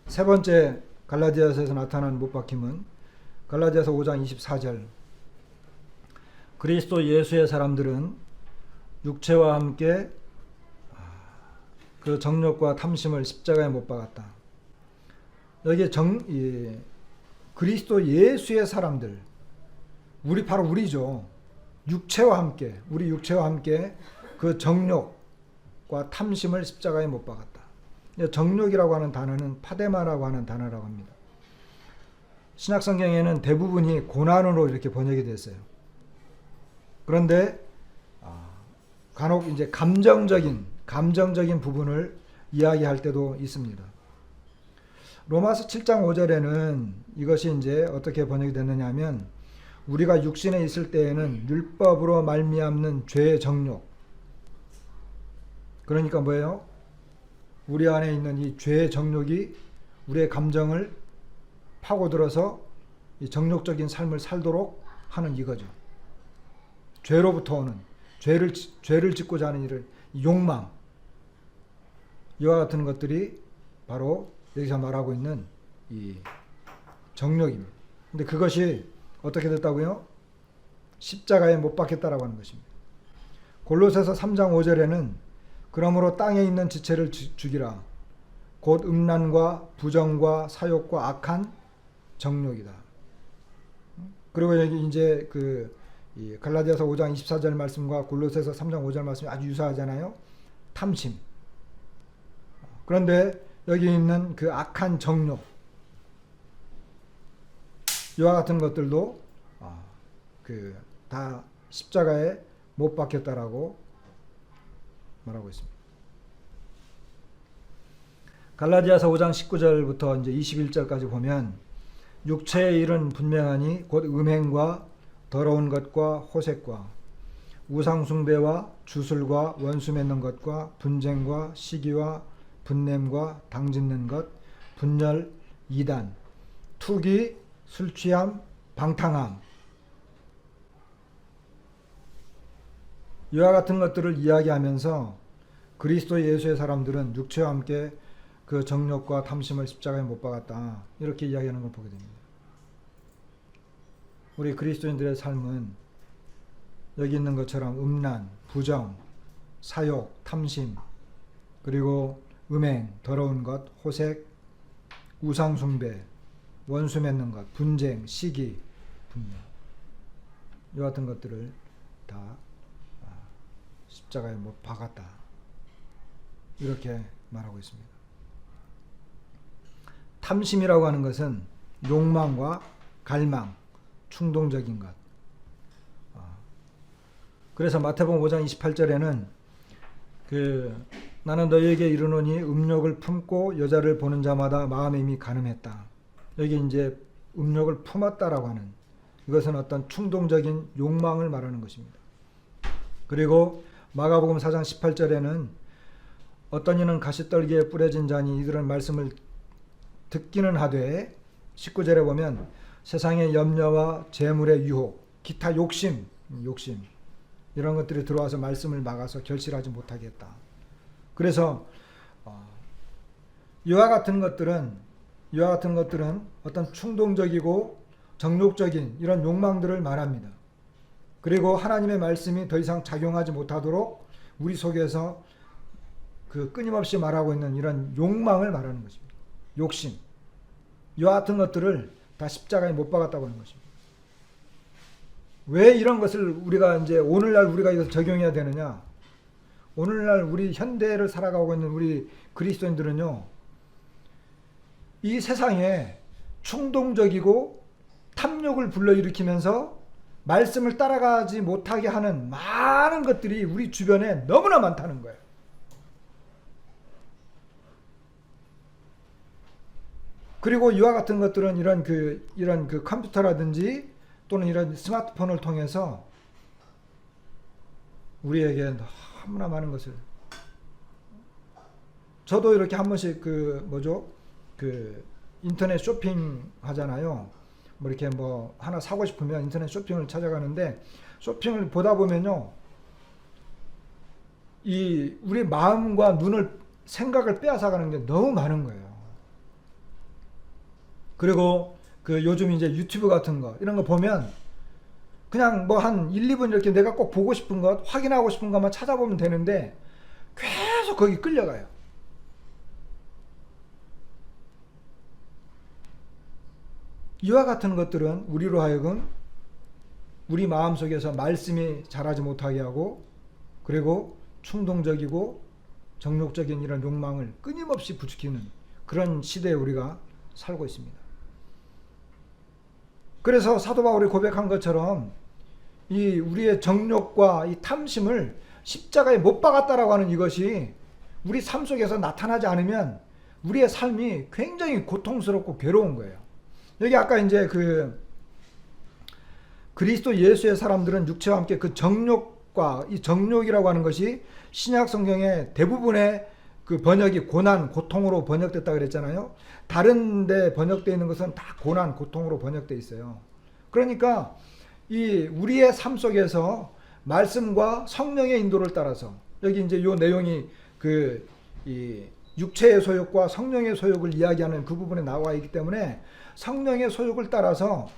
세 번째 갈라디아서에서 나타난 못박힘은 갈라디아서 5장 24절 그리스도 예수의 사람들은 육체와 함께 그 정욕과 탐심을 십자가에 못 박았다. 여기 그리스도 예수의 사람들 바로 우리죠. 육체와 함께 우리 육체와 함께 그 정욕과 탐심을 십자가에 못 박았다. 정욕이라고 하는 단어는 파데마라고 하는 단어라고 합니다. 신약 성경에는 대부분이 고난으로 이렇게 번역이 됐어요. 그런데 간혹 이제 감정적인 부분을 이야기할 때도 있습니다. 로마서 7장 5절에는 이것이 이제 어떻게 번역이 됐느냐 하면 우리가 육신에 있을 때에는 율법으로 말미암는 죄의 정욕. 그러니까 뭐예요? 우리 안에 있는 이 죄의 정욕이 우리의 감정을 파고들어서 이 정욕적인 삶을 살도록 하는 이거죠. 죄로부터 오는 죄를 짓고자 하는 일을 욕망 이와 같은 것들이 바로 여기서 말하고 있는 이 정욕입니다. 근데 그것이 어떻게 됐다고요? 십자가에 못 박혔다라고 하는 것입니다. 골로새서 3장 5절에는 그러므로 땅에 있는 지체를 죽이라. 곧 음란과 부정과 사욕과 악한 정욕이다. 그리고 여기 이제 이 갈라디아서 5장 24절 말씀과 골로새서 3장 5절 말씀이 아주 유사하잖아요. 탐심. 그런데 여기 있는 그 악한 정욕 이와 같은 것들도 다 십자가에 못 박혔다라고 말하고 있습니다. 갈라디아서 5장 19절부터 이제 21절까지 보면 육체의 일은 분명하니 곧 음행과 더러운 것과 호색과 우상숭배와 주술과 원수 맺는 것과 분쟁과 시기와 분냄과 당짓는 것, 분열, 이단, 투기, 술취함, 방탕함 이와 같은 것들을 이야기하면서 그리스도 예수의 사람들은 육체와 함께 그 정욕과 탐심을 십자가에 못 박았다. 이렇게 이야기하는 걸 보게 됩니다. 우리 그리스도인들의 삶은 여기 있는 것처럼 음란, 부정, 사욕, 탐심, 그리고 음행, 더러운 것, 호색, 우상숭배, 원수 맺는 것, 분쟁, 시기, 분명 이와 같은 것들을 다 십자가에 못 박았다. 이렇게 말하고 있습니다. 탐심이라고 하는 것은 욕망과 갈망, 충동적인 것. 그래서 마태복음 5장 28절에는 나는 너희에게 이르노니 음욕을 품고 여자를 보는 자마다 마음에 이미 간음했다. 여기 이제 음욕을 품었다라고 하는 이것은 어떤 충동적인 욕망을 말하는 것입니다. 그리고 마가복음 4장 18절에는 어떤 이는 가시떨기에 뿌려진 자니 이들은 말씀을 듣기는 하되 19절에 보면 세상의 염려와 재물의 유혹, 기타 욕심 이런 것들이 들어와서 말씀을 막아서 결실하지 못하게 했다. 그래서 이와 같은 것들은 어떤 충동적이고 정욕적인 이런 욕망들을 말합니다. 그리고 하나님의 말씀이 더 이상 작용하지 못하도록 우리 속에서 그 끊임없이 말하고 있는 이런 욕망을 말하는 것입니다. 욕심. 이와 같은 것들을 다 십자가에 못 박았다고 하는 것입니다. 왜 이런 것을 우리가 이제 오늘날 우리가 이것을 적용해야 되느냐? 오늘날 우리 현대를 살아가고 있는 우리 그리스도인들은요, 이 세상에 충동적이고 탐욕을 불러일으키면서 말씀을 따라가지 못하게 하는 많은 것들이 우리 주변에 너무나 많다는 거예요. 그리고 이와 같은 것들은 이런 그 컴퓨터라든지 또는 이런 스마트폰을 통해서 우리에게 너무나 많은 것을, 저도 이렇게 한 번씩 인터넷 쇼핑 하잖아요. 뭐 이렇게 뭐 하나 사고 싶으면 인터넷 쇼핑을 찾아가는데, 쇼핑을 보다 보면요, 이 우리 마음과 눈을, 생각을 빼앗아가는 게 너무 많은 거예요. 그리고 그 요즘 이제 유튜브 같은 거 이런 거 보면 그냥 뭐 한 1, 2분 이렇게 내가 꼭 보고 싶은 것, 확인하고 싶은 것만 찾아보면 되는데 계속 거기 끌려가요. 이와 같은 것들은 우리로 하여금 우리 마음속에서 말씀이 자라지 못하게 하고, 그리고 충동적이고 정욕적인 이런 욕망을 끊임없이 부추기는 그런 시대에 우리가 살고 있습니다. 그래서 사도 바울이 고백한 것처럼 이 우리의 정욕과 이 탐심을 십자가에 못 박았다라고 하는 이것이 우리 삶 속에서 나타나지 않으면 우리의 삶이 굉장히 고통스럽고 괴로운 거예요. 여기 아까 이제 그 그리스도 예수의 사람들은 육체와 함께 그 정욕과, 이 정욕이라고 하는 것이 신약 성경의 대부분의 그 번역이 고난, 고통으로 번역됐다 그랬잖아요. 다른 데 번역되어 있는 것은 다 고난, 고통으로 번역되어 있어요. 그러니까 이 우리의 삶 속에서 말씀과 성령의 인도를 따라서, 여기 이제 요 내용이 이 육체의 소욕과 성령의 소욕을 이야기하는 그 부분에 나와 있기 때문에 성령의 소욕을 따라서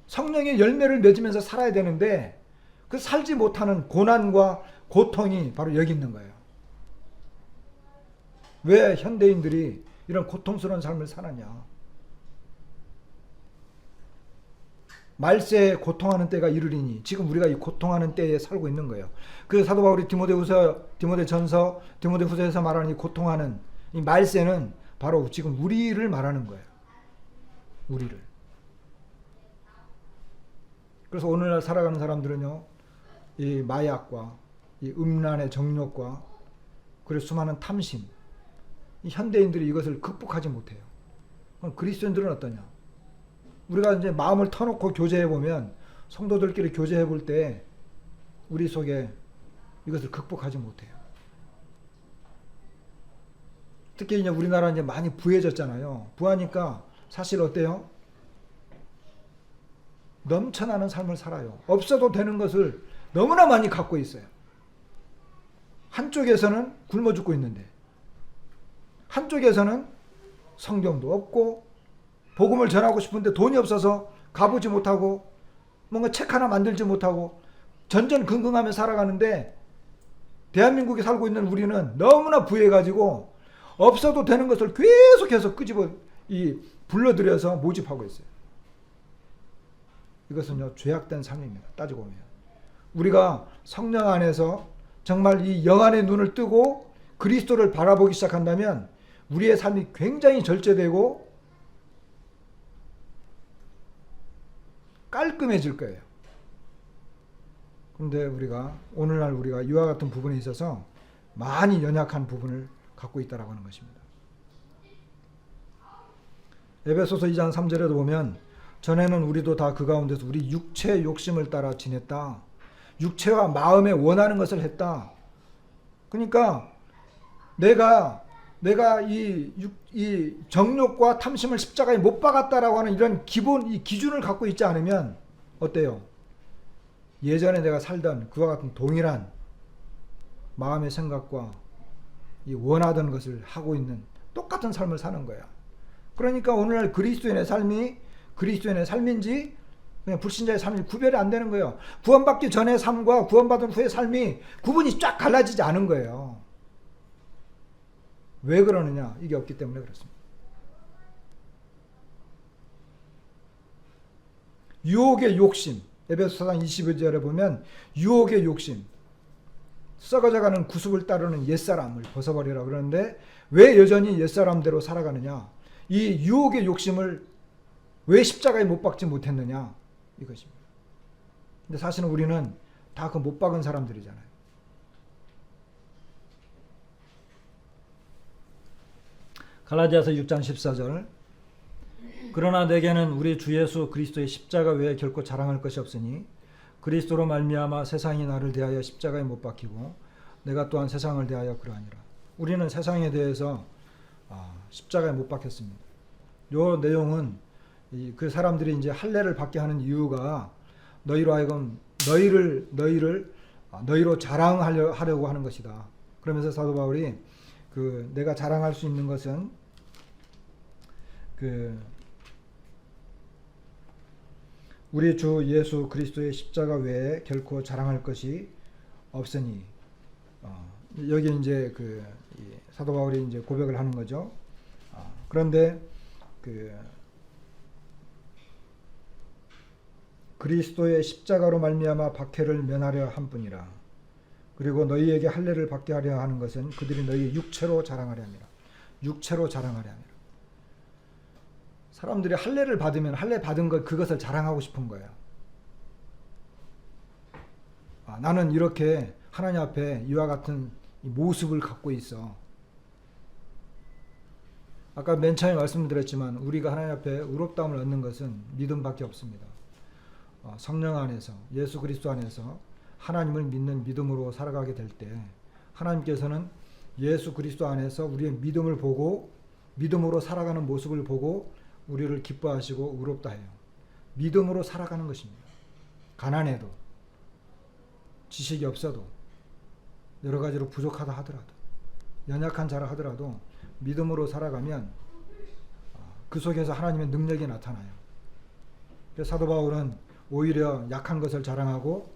성령의 열매를 맺으면서 살아야 되는데, 그 살지 못하는 고난과 고통이 바로 여기 있는 거예요. 왜 현대인들이 이런 고통스러운 삶을 사느냐? 말세에 고통하는 때가 이르리니, 지금 우리가 이 고통하는 때에 살고 있는 거예요. 그 사도 바울이 디모데전서, 디모데후서에서 말하는 이 고통하는 이 말세는 바로 지금 우리를 말하는 거예요. 우리를. 그래서 오늘날 살아가는 사람들은요, 이 마약과 이 음란의 정욕과 그리고 수많은 탐심, 이 현대인들이 이것을 극복하지 못해요. 그럼 그리스도인들은 어떠냐? 우리가 이제 마음을 터놓고 교제해 보면, 성도들끼리 교제해 볼 때 우리 속에 이것을 극복하지 못해요. 특히 이제 우리나라 이제 많이 부해졌잖아요. 부하니까 사실 어때요? 넘쳐나는 삶을 살아요. 없어도 되는 것을 너무나 많이 갖고 있어요. 한쪽에서는 굶어 죽고 있는데, 한쪽에서는 성경도 없고 복음을 전하고 싶은데 돈이 없어서 가보지 못하고 뭔가 책 하나 만들지 못하고 전전긍긍하며 살아가는데, 대한민국에 살고 있는 우리는 너무나 부해가지고 없어도 되는 것을 계속해서 불러들여서 모집하고 있어요. 이것은요, 죄악된 삶입니다. 따지고 보면 우리가 성령 안에서 정말 이 영안의 눈을 뜨고 그리스도를 바라보기 시작한다면 우리의 삶이 굉장히 절제되고 깔끔해질 거예요. 그런데 오늘날 우리가 이와 같은 부분에 있어서 많이 연약한 부분을 갖고 있다라고 하는 것입니다. 에베소서 2장 3절에도 보면 전에는 우리도 다 그 가운데서 우리 육체의 욕심을 따라 지냈다. 육체와 마음에 원하는 것을 했다. 그러니까 내가 이 정욕과 탐심을 십자가에 못 박았다라고 하는 이런 기본 이 기준을 갖고 있지 않으면 어때요? 예전에 내가 살던 그와 같은 동일한 마음의 생각과 이 원하던 것을 하고 있는 똑같은 삶을 사는 거야. 그러니까 오늘날 그리스도인의 삶이 그리스도인의 삶인지 그냥 불신자의 삶이 구별이 안 되는 거예요. 구원받기 전의 삶과 구원받은 후의 삶이 구분이 쫙 갈라지지 않은 거예요. 왜 그러느냐? 이게 없기 때문에 그렇습니다. 유혹의 욕심, 에베소 4장 22절에 보면 유혹의 욕심, 썩어져가는 구습을 따르는 옛사람을 벗어버리라 그러는데 왜 여전히 옛사람대로 살아가느냐? 이 유혹의 욕심을 왜 십자가에 못 박지 못했느냐? 이것입니다. 근데 사실은 우리는 다 그 못 박은 사람들이잖아요. 갈라디아서 6장 14절 그러나 내게는 우리 주 예수 그리스도의 십자가 외에 결코 자랑할 것이 없으니 그리스도로 말미암아 세상이 나를 대하여 십자가에 못 박히고 내가 또한 세상을 대하여 그러하니라. 우리는 세상에 대해서 십자가에 못 박혔습니다. 요 내용은 그 사람들이 이제 할례를 받게 하는 이유가 너희로 하여금 너희로 자랑하려고 하는 것이다. 그러면서 사도 바울이 내가 자랑할 수 있는 것은 우리 주 예수 그리스도의 십자가 외에 결코 자랑할 것이 없으니 여기 이제 사도 바울이 이제 고백을 하는 거죠. 그런데 그리스도의 십자가로 말미암아 박해를 면하려 함뿐이라. 그리고 너희에게 할례를 받게 하려 하는 것은 그들이 너희 육체로 자랑하려 함이라. 육체로 자랑하려 함이라. 사람들이 할례를 받으면 할례 받은 것 그것을 자랑하고 싶은 거예요. 나는 이렇게 하나님 앞에 이와 같은 모습을 갖고 있어. 아까 맨 처음에 말씀드렸지만 우리가 하나님 앞에 의롭다움을 얻는 것은 믿음밖에 없습니다. 성령 안에서 예수 그리스도 안에서 하나님을 믿는 믿음으로 살아가게 될 때 하나님께서는 예수 그리스도 안에서 우리의 믿음을 보고 믿음으로 살아가는 모습을 보고 우리를 기뻐하시고 의롭다 해요. 믿음으로 살아가는 것입니다. 가난해도 지식이 없어도 여러 가지로 부족하다 하더라도 연약한 자라 하더라도 믿음으로 살아가면 그 속에서 하나님의 능력이 나타나요. 그래서 사도 바울은 오히려 약한 것을 자랑하고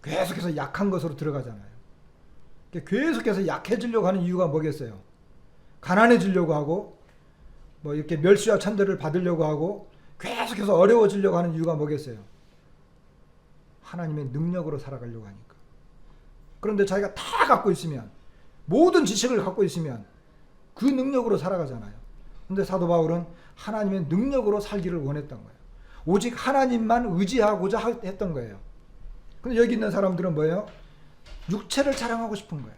계속해서 약한 것으로 들어가잖아요. 계속해서 약해지려고 하는 이유가 뭐겠어요? 가난해지려고 하고 뭐 이렇게 멸시와 천대를 받으려고 하고 계속해서 어려워지려고 하는 이유가 뭐겠어요? 하나님의 능력으로 살아가려고 하니까. 그런데 자기가 다 갖고 있으면 모든 지식을 갖고 있으면 그 능력으로 살아가잖아요. 그런데 사도 바울은 하나님의 능력으로 살기를 원했던 거예요. 오직 하나님만 의지하고자 했던 거예요. 근데 여기 있는 사람들은 뭐예요? 육체를 자랑하고 싶은 거예요.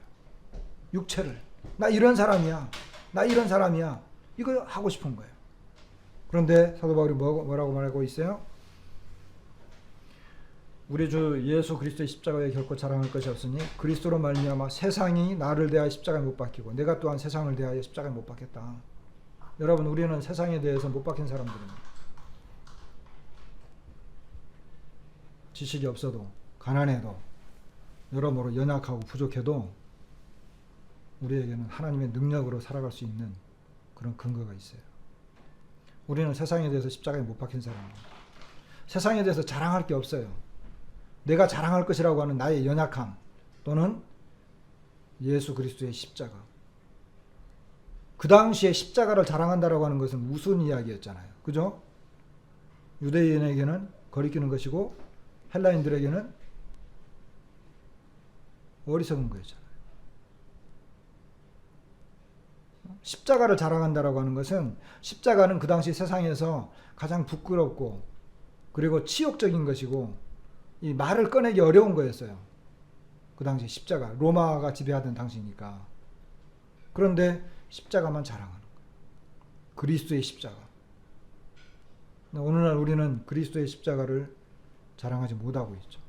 육체를. 나 이런 사람이야. 나 이런 사람이야. 이거 하고 싶은 거예요. 그런데 사도 바울이 뭐라고 말하고 있어요? 우리 주 예수 그리스도의 십자가에 결코 자랑할 것이 없으니 그리스도로 말미암아 세상이 나를 대하여 십자가에 못 박히고 내가 또한 세상을 대하여 십자가에 못 박혔다. 여러분, 우리는 세상에 대해서 못 박힌 사람들입니다. 지식이 없어도 가난해도 여러모로 연약하고 부족해도 우리에게는 하나님의 능력으로 살아갈 수 있는 그런 근거가 있어요. 우리는 세상에 대해서 십자가에 못 박힌 사람입니다. 세상에 대해서 자랑할 게 없어요. 내가 자랑할 것이라고 하는 나의 연약함 또는 예수 그리스도의 십자가. 그 당시에 십자가를 자랑한다라고 하는 것은 우스운 이야기였잖아요. 그죠? 유대인에게는 거리끼는 것이고 헬라인들에게는 어리석은 거였잖아요. 십자가를 자랑한다라고 하는 것은 십자가는 그 당시 세상에서 가장 부끄럽고 그리고 치욕적인 것이고 이 말을 꺼내기 어려운 거였어요. 그 당시 십자가, 로마가 지배하던 당시니까. 그런데 십자가만 자랑하는 거예요. 그리스도의 십자가. 오늘날 우리는 그리스도의 십자가를 자랑하지 못하고 있죠.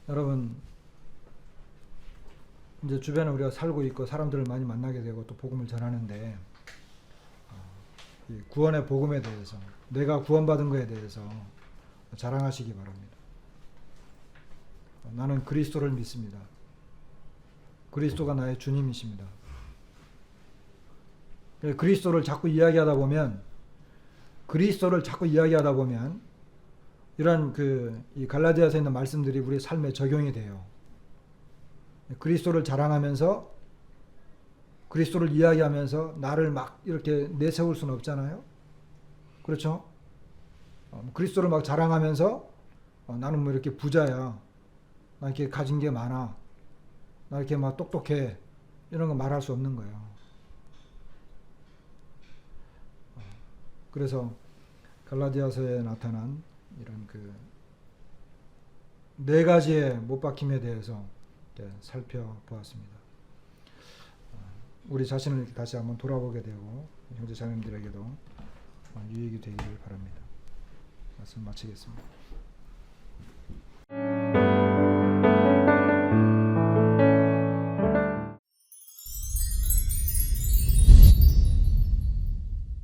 여러분, 이제 주변에 우리가 살고 있고 사람들을 많이 만나게 되고 또 복음을 전하는데 이 구원의 복음에 대해서, 내가 구원받은 것에 대해서 자랑하시기 바랍니다. 나는 그리스도를 믿습니다. 그리스도가 나의 주님이십니다. 그리스도를 자꾸 이야기하다 보면 이런 이 갈라디아서에 있는 말씀들이 우리 삶에 적용이 돼요. 그리스도를 자랑하면서, 그리스도를 이야기하면서 나를 막 이렇게 내세울 수는 없잖아요. 그렇죠? 그리스도를 막 자랑하면서 나는 뭐 이렇게 부자야, 나 이렇게 가진 게 많아, 나 이렇게 막 똑똑해, 이런 거 말할 수 없는 거예요. 그래서 갈라디아서에 나타난 이런 네 가지의 못 박힘에 대해서 살펴보았습니다. 우리 자신을 다시 한번 돌아보게 되고 형제 자매님들에게도 유익이 되기를 바랍니다. 말씀 마치겠습니다.